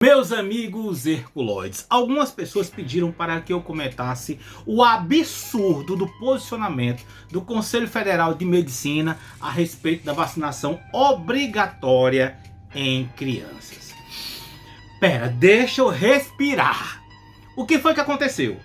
Meus amigos herculoides, algumas pessoas pediram para que eu comentasse o absurdo do posicionamento do Conselho Federal de Medicina a respeito da vacinação obrigatória em crianças. Pera, deixa eu respirar. O que foi que aconteceu?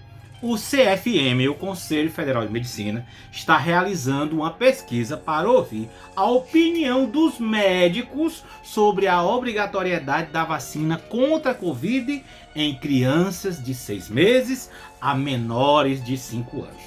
O CFM, o Conselho Federal de Medicina, está realizando uma pesquisa para ouvir a opinião dos médicos sobre a obrigatoriedade da vacina contra a Covid em crianças de 6 meses a menores de 5 anos.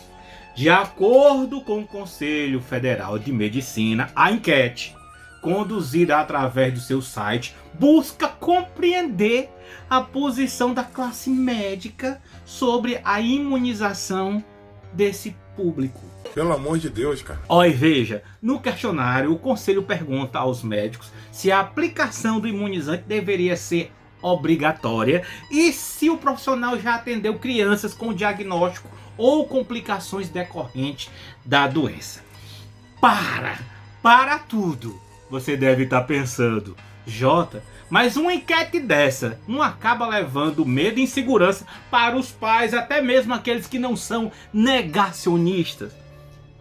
De acordo com o Conselho Federal de Medicina, a enquete, conduzida através do seu site, busca compreender a posição da classe médica sobre a imunização desse público. Pelo amor de Deus, cara. Olha, veja, no questionário o conselho pergunta aos médicos se a aplicação do imunizante deveria ser obrigatória e se o profissional já atendeu crianças com diagnóstico ou complicações decorrentes da doença. Para tudo! Você deve estar pensando, Jota, mas uma enquete dessa não acaba levando medo e insegurança para os pais, até mesmo aqueles que não são negacionistas?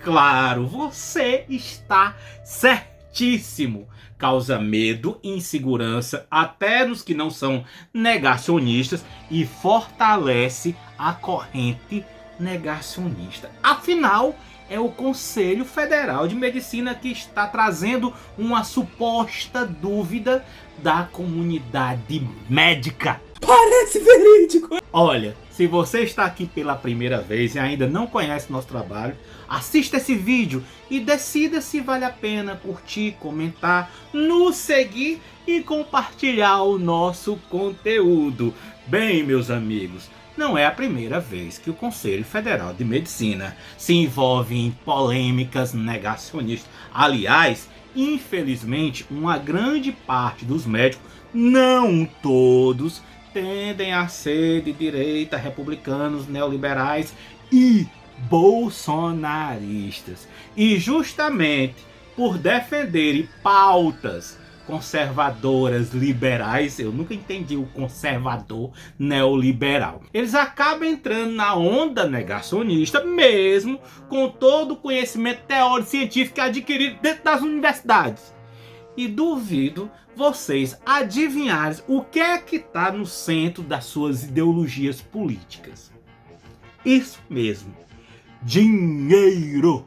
Claro, você está certíssimo. Causa medo e insegurança até nos que não são negacionistas e fortalece a corrente negacionista. Afinal, é o Conselho Federal de Medicina que está trazendo uma suposta dúvida da comunidade médica. Parece verídico! Olha, se você está aqui pela primeira vez e ainda não conhece nosso trabalho, assista esse vídeo e decida se vale a pena curtir, comentar, nos seguir e compartilhar o nosso conteúdo. Bem, meus amigos, não é a primeira vez que o Conselho Federal de Medicina se envolve em polêmicas negacionistas. Aliás, infelizmente, uma grande parte dos médicos, não todos, tendem a ser de direita, republicanos, neoliberais e bolsonaristas. E justamente por defenderem pautas conservadoras, liberais, eu nunca entendi o conservador neoliberal, eles acabam entrando na onda negacionista, mesmo com todo o conhecimento teórico científico adquirido dentro das universidades. E duvido vocês adivinharem o que é que está no centro das suas ideologias políticas. Isso mesmo, dinheiro.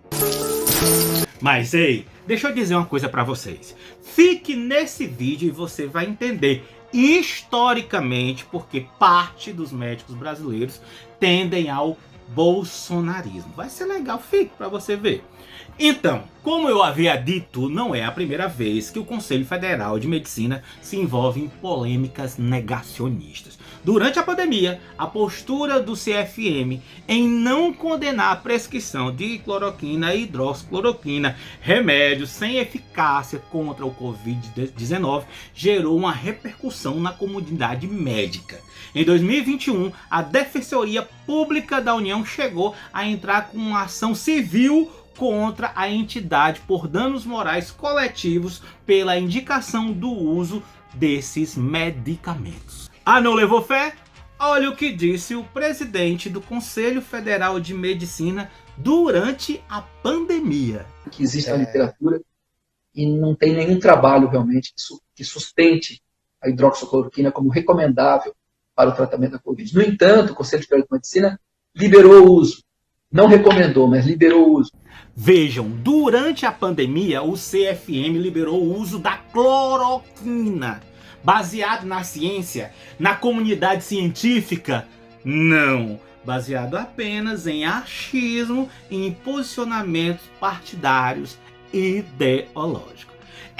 Mas ei, deixa eu dizer uma coisa para vocês. Fique nesse vídeo e você vai entender historicamente porque parte dos médicos brasileiros tendem ao bolsonarismo. Vai ser legal, fique para você ver. Então, como eu havia dito, não é a primeira vez que o Conselho Federal de Medicina se envolve em polêmicas negacionistas. Durante a pandemia, a postura do CFM em não condenar a prescrição de cloroquina e hidroxicloroquina, remédios sem eficácia contra o Covid-19, gerou uma repercussão na comunidade médica. Em 2021, a Defensoria Pública da União chegou a entrar com uma ação civil contra a entidade por danos morais coletivos pela indicação do uso desses medicamentos. Ah, não levou fé? Olha o que disse o presidente do Conselho Federal de Medicina durante a pandemia. Que existe na literatura e não tem nenhum trabalho realmente que sustente a hidroxicloroquina como recomendável para o tratamento da Covid. No entanto, o Conselho Federal de Medicina liberou o uso. Não recomendou, mas liberou o uso. Vejam, durante a pandemia, o CFM liberou o uso da cloroquina. Baseado na ciência, na comunidade científica? Não. Baseado apenas em achismo e em posicionamentos partidários e ideológicos.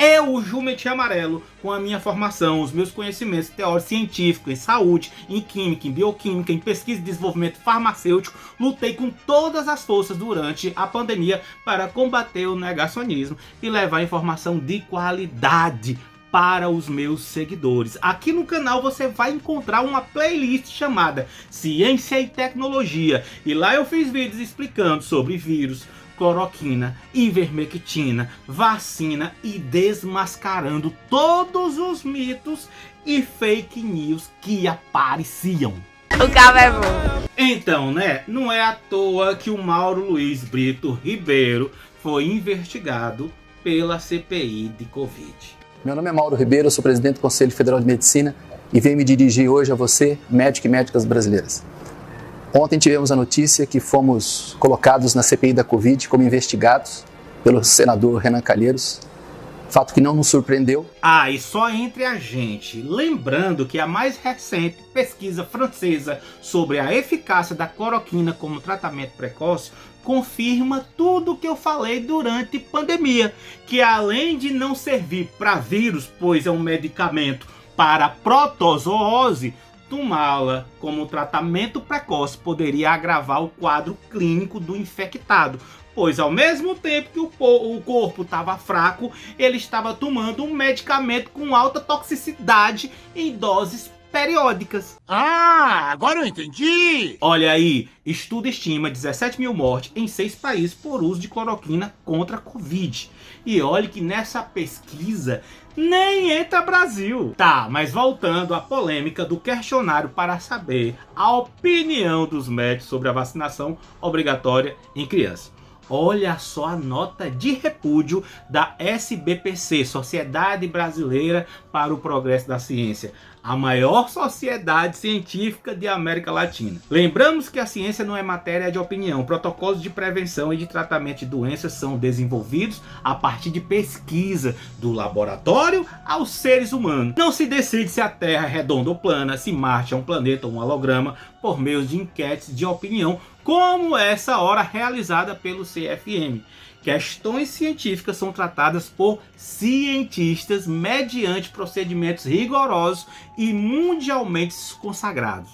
Eu, Jumentinho Amarelo, com a minha formação, os meus conhecimentos teóricos científicos em saúde, em química, em bioquímica, em pesquisa e desenvolvimento farmacêutico, lutei com todas as forças durante a pandemia para combater o negacionismo e levar informação de qualidade para os meus seguidores. Aqui no canal você vai encontrar uma playlist chamada Ciência e Tecnologia, e lá eu fiz vídeos explicando sobre vírus, cloroquina, ivermectina, vacina e desmascarando todos os mitos e fake news que apareciam. O cara é bom. Então, né, não é à toa que o Mauro Luiz Brito Ribeiro foi investigado pela CPI de Covid. Meu nome é Mauro Ribeiro, eu sou presidente do Conselho Federal de Medicina e venho me dirigir hoje a você, médico e médicas brasileiras. Ontem tivemos a notícia que fomos colocados na CPI da Covid como investigados pelo senador Renan Calheiros, fato que não nos surpreendeu. E só entre a gente, lembrando que a mais recente pesquisa francesa sobre a eficácia da cloroquina como tratamento precoce confirma tudo o que eu falei durante a pandemia, que além de não servir para vírus, pois é um medicamento para protozoose, tomá-la como tratamento precoce poderia agravar o quadro clínico do infectado, pois ao mesmo tempo que o corpo estava fraco, ele estava tomando um medicamento com alta toxicidade em doses periódicas. Agora eu entendi! Olha aí, estudo estima 17 mil mortes em 6 países por uso de cloroquina contra a Covid. E olha que nessa pesquisa nem entra Brasil. Tá, mas voltando à polêmica do questionário para saber a opinião dos médicos sobre a vacinação obrigatória em crianças. Olha só a nota de repúdio da SBPC, Sociedade Brasileira para o Progresso da Ciência, a maior sociedade científica de América Latina. Lembramos que a ciência não é matéria de opinião. Protocolos de prevenção e de tratamento de doenças são desenvolvidos a partir de pesquisa do laboratório aos seres humanos. Não se decide se a Terra é redonda ou plana, se Marte é um planeta ou um holograma, por meio de enquetes de opinião, como essa hora realizada pelo CFM. Questões científicas são tratadas por cientistas mediante procedimentos rigorosos e mundialmente consagrados.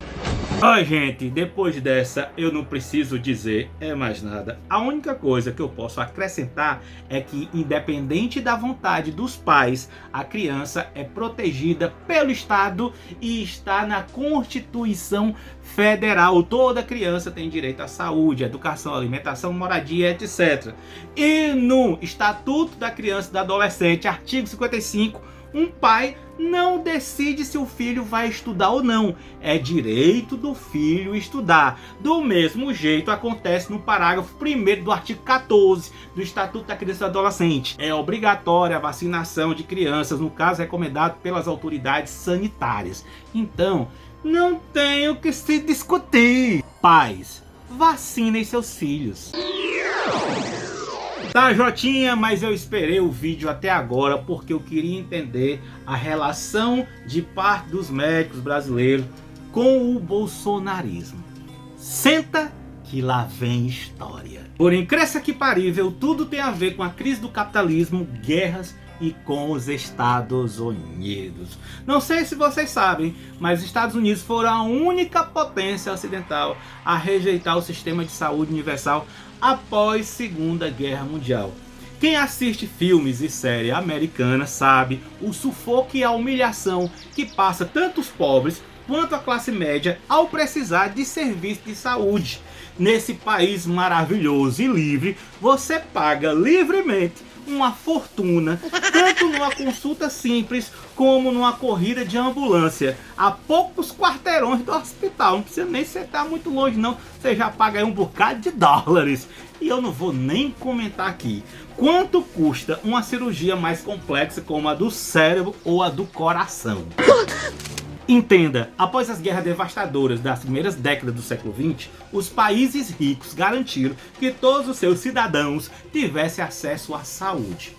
Gente, depois dessa eu não preciso dizer mais nada. A única coisa que eu posso acrescentar é que, independente da vontade dos pais, a criança é protegida pelo Estado e está na Constituição Federal. Toda criança tem direito à saúde, educação, alimentação, moradia, etc. E no Estatuto da Criança e do Adolescente, artigo 55, um pai não decide se o filho vai estudar ou não. É direito do filho estudar. Do mesmo jeito acontece no parágrafo 1º do artigo 14 do Estatuto da Criança e do Adolescente. É obrigatória a vacinação de crianças, no caso recomendado pelas autoridades sanitárias. Então, não tem o que se discutir. Pais, vacinem seus filhos. Tá, Jotinha, mas eu esperei o vídeo até agora porque eu queria entender a relação de parte dos médicos brasileiros com o bolsonarismo. Senta que lá vem história. Por incrível que parível, tudo tem a ver com a crise do capitalismo, guerras e com os Estados Unidos. Não sei se vocês sabem, mas os Estados Unidos foram a única potência ocidental a rejeitar o sistema de saúde universal após Segunda Guerra Mundial. Quem assiste filmes e séries americanas sabe o sufoco e a humilhação que passa tanto os pobres quanto a classe média ao precisar de serviço de saúde. Nesse país maravilhoso e livre, você paga livremente uma fortuna, tanto numa consulta simples como numa corrida de ambulância, a poucos quarteirões do hospital. Não precisa nem sentar muito longe não, você já paga aí um bocado de dólares. E eu não vou nem comentar aqui quanto custa uma cirurgia mais complexa como a do cérebro ou a do coração. Entenda, após as guerras devastadoras das primeiras décadas do século XX, os países ricos garantiram que todos os seus cidadãos tivessem acesso à saúde,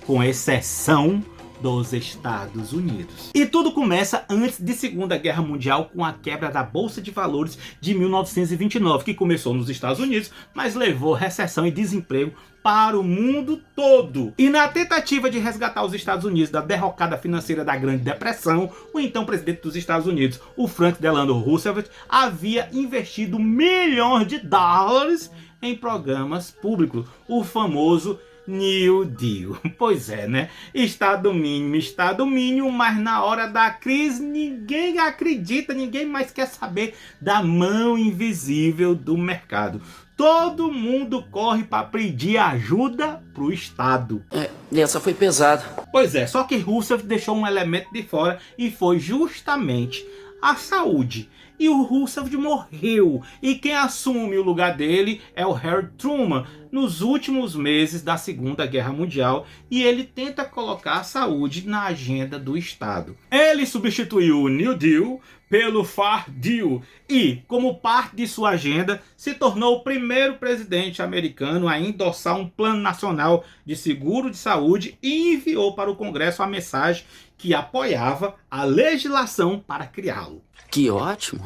com exceção dos Estados Unidos. E tudo começa antes de Segunda Guerra Mundial com a quebra da Bolsa de Valores de 1929, que começou nos Estados Unidos, mas levou recessão e desemprego para o mundo todo. E na tentativa de resgatar os Estados Unidos da derrocada financeira da Grande Depressão, o então presidente dos Estados Unidos, o Franklin Delano Roosevelt, havia investido milhões de dólares em programas públicos, o famoso New Deal. Pois é, né? Estado mínimo, mas na hora da crise ninguém acredita, ninguém mais quer saber da mão invisível do mercado. Todo mundo corre para pedir ajuda pro Estado. Essa foi pesada. Pois é, só que Roosevelt deixou um elemento de fora e foi justamente a saúde. E o Roosevelt morreu. E quem assume o lugar dele é o Harry Truman, nos últimos meses da Segunda Guerra Mundial. E ele tenta colocar a saúde na agenda do Estado. Ele substituiu o New Deal pelo Far Deal. E, como parte de sua agenda, se tornou o primeiro presidente americano a endossar um plano nacional de seguro de saúde e enviou para o Congresso a mensagem que apoiava a legislação para criá-lo. Que ótimo!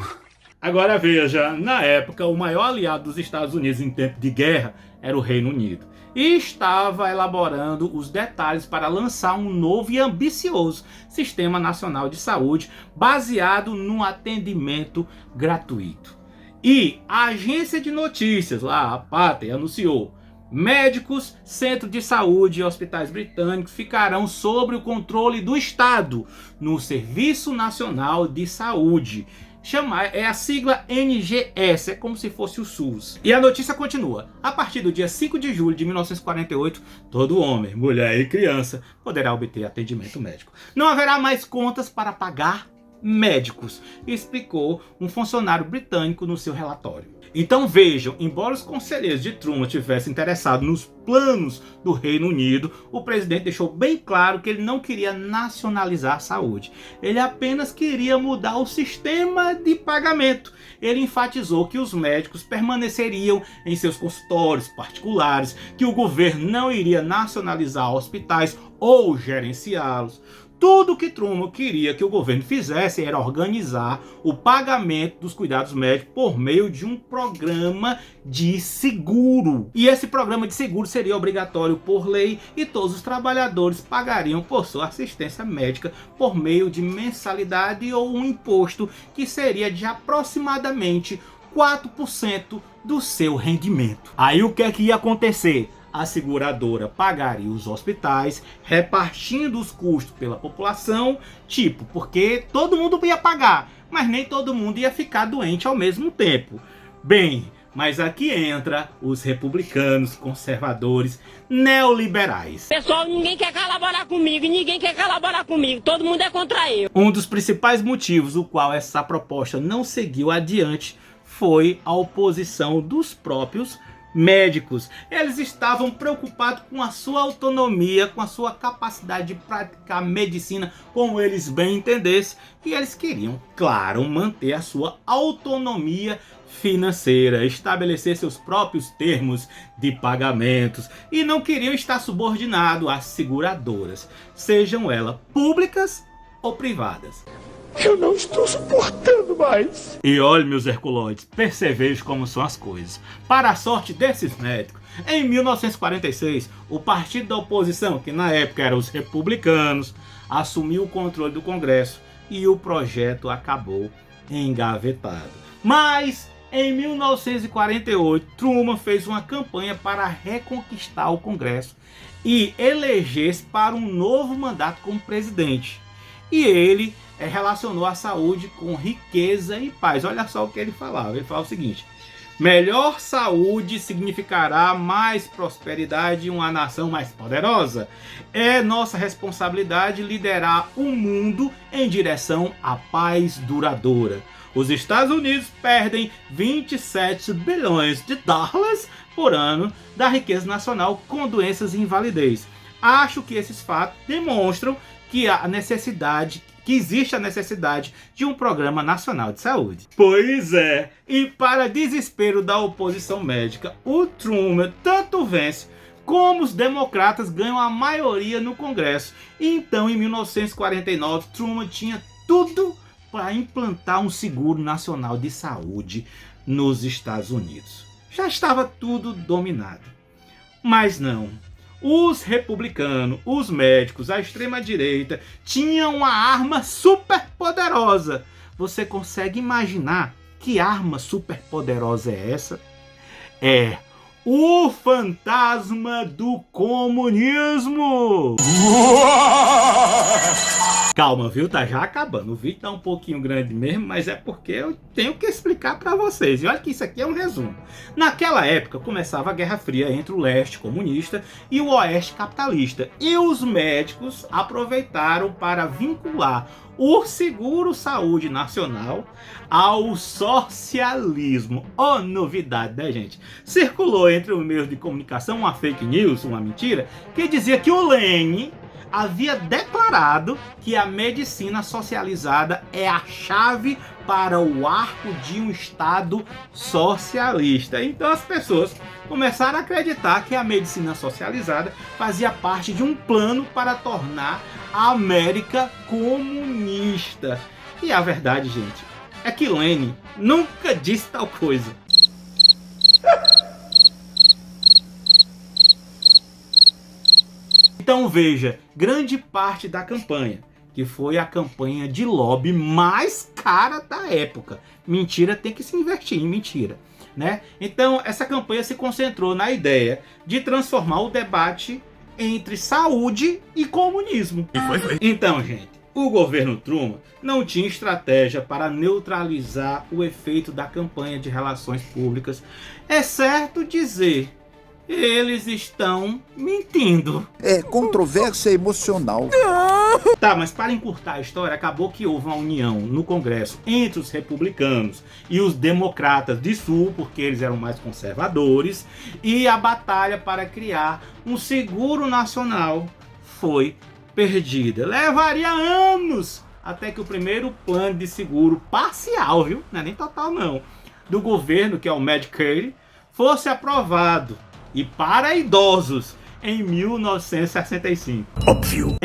Agora veja, na época o maior aliado dos Estados Unidos em tempo de guerra era o Reino Unido. E estava elaborando os detalhes para lançar um novo e ambicioso Sistema Nacional de Saúde baseado no atendimento gratuito. E a agência de notícias, lá a Pathé, anunciou: médicos, centros de saúde e hospitais britânicos ficarão sob o controle do Estado no Serviço Nacional de Saúde. É a sigla NGS, é como se fosse o SUS. E a notícia continua. A partir do dia 5 de julho de 1948, todo homem, mulher e criança poderá obter atendimento médico. Não haverá mais contas para pagar médicos, explicou um funcionário britânico no seu relatório. Então vejam, embora os conselheiros de Truman tivessem interessado nos planos do Reino Unido, o presidente deixou bem claro que ele não queria nacionalizar a saúde. Ele apenas queria mudar o sistema de pagamento. Ele enfatizou que os médicos permaneceriam em seus consultórios particulares, que o governo não iria nacionalizar hospitais ou gerenciá-los. Tudo que Truman queria que o governo fizesse era organizar o pagamento dos cuidados médicos por meio de um programa de seguro. E esse programa de seguro seria obrigatório por lei e todos os trabalhadores pagariam por sua assistência médica por meio de mensalidade ou um imposto que seria de aproximadamente 4% do seu rendimento. Aí o que é que ia acontecer? A seguradora pagaria os hospitais, repartindo os custos pela população, porque todo mundo ia pagar, mas nem todo mundo ia ficar doente ao mesmo tempo. Bem, mas aqui entra os republicanos, conservadores, neoliberais. Pessoal, ninguém quer colaborar comigo, todo mundo é contra eu. Um dos principais motivos o qual essa proposta não seguiu adiante foi a oposição dos próprios médicos. Eles estavam preocupados com a sua autonomia, com a sua capacidade de praticar medicina como eles bem entendessem, e eles queriam, claro, manter a sua autonomia financeira, estabelecer seus próprios termos de pagamentos e não queriam estar subordinados às seguradoras, sejam elas públicas ou privadas. Eu não estou suportando mais. E olhe, meus herculoides, percevejo como são as coisas. Para a sorte desses médicos, em 1946, o partido da oposição, que na época eram os republicanos, assumiu o controle do Congresso e o projeto acabou engavetado. Mas em 1948, Truman fez uma campanha para reconquistar o Congresso e eleger-se para um novo mandato como presidente. E ele relacionou a saúde com riqueza e paz. Olha só o que ele falava. Ele falava o seguinte: melhor saúde significará mais prosperidade e uma nação mais poderosa. É nossa responsabilidade liderar o mundo em direção à paz duradoura. Os Estados Unidos perdem 27 bilhões de dólares por ano da riqueza nacional com doenças e invalidez. Acho que esses fatos demonstram que existe a necessidade de um programa nacional de saúde. Pois é, e para desespero da oposição médica, o Truman tanto vence como os democratas ganham a maioria no Congresso. E então, em 1949, Truman tinha tudo para implantar um seguro nacional de saúde nos Estados Unidos. Já estava tudo dominado. Mas não. Os republicanos, os médicos, a extrema-direita tinham uma arma super poderosa. Você consegue imaginar que arma super poderosa é essa? É O fantasma do comunismo! Calma, viu? Tá já acabando. O vídeo tá um pouquinho grande mesmo, mas é porque eu tenho que explicar para vocês. E olha que isso aqui é um resumo. Naquela época, começava a Guerra Fria entre o leste comunista e o oeste capitalista. E os médicos aproveitaram para vincular o seguro-saúde nacional ao socialismo. Oh, novidade, né, gente? Circulou entre os meios de comunicação uma fake news, uma mentira, que dizia que o Lênin havia declarado que a medicina socializada é a chave para o arco de um Estado socialista. Então as pessoas começaram a acreditar que a medicina socializada fazia parte de um plano para tornar a América comunista. E a verdade, gente, é que Lênin nunca disse tal coisa. Então veja, grande parte da campanha, que foi a campanha de lobby mais cara da época. Mentira tem que se investir em mentira, né? Então essa campanha se concentrou na ideia de transformar o debate entre saúde e comunismo. Então, gente, o governo Truman não tinha estratégia para neutralizar o efeito da campanha de relações públicas, é certo dizer, eles estão mentindo. É controvérsia emocional. Tá, mas para encurtar a história, acabou que houve uma união no Congresso entre os republicanos e os democratas de Sul, porque eles eram mais conservadores, e a batalha para criar um seguro nacional foi perdida. Levaria anos até que o primeiro plano de seguro parcial, viu? Não é nem total não, do governo, que é o Medicare, fosse aprovado. E para idosos, em 1965. Óbvio.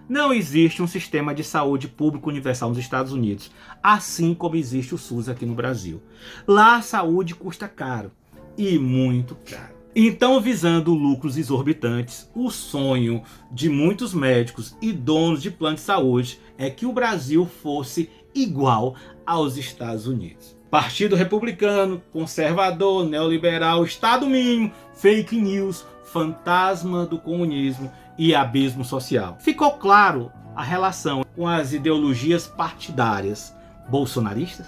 Não existe um sistema de saúde público universal nos Estados Unidos, assim como existe o SUS aqui no Brasil. Lá a saúde custa caro, e muito caro. Então, visando lucros exorbitantes, o sonho de muitos médicos e donos de plano de saúde é que o Brasil fosse igual aos Estados Unidos. Partido republicano, conservador, neoliberal, Estado mínimo, fake news, fantasma do comunismo e abismo social. Ficou claro a relação com as ideologias partidárias bolsonaristas?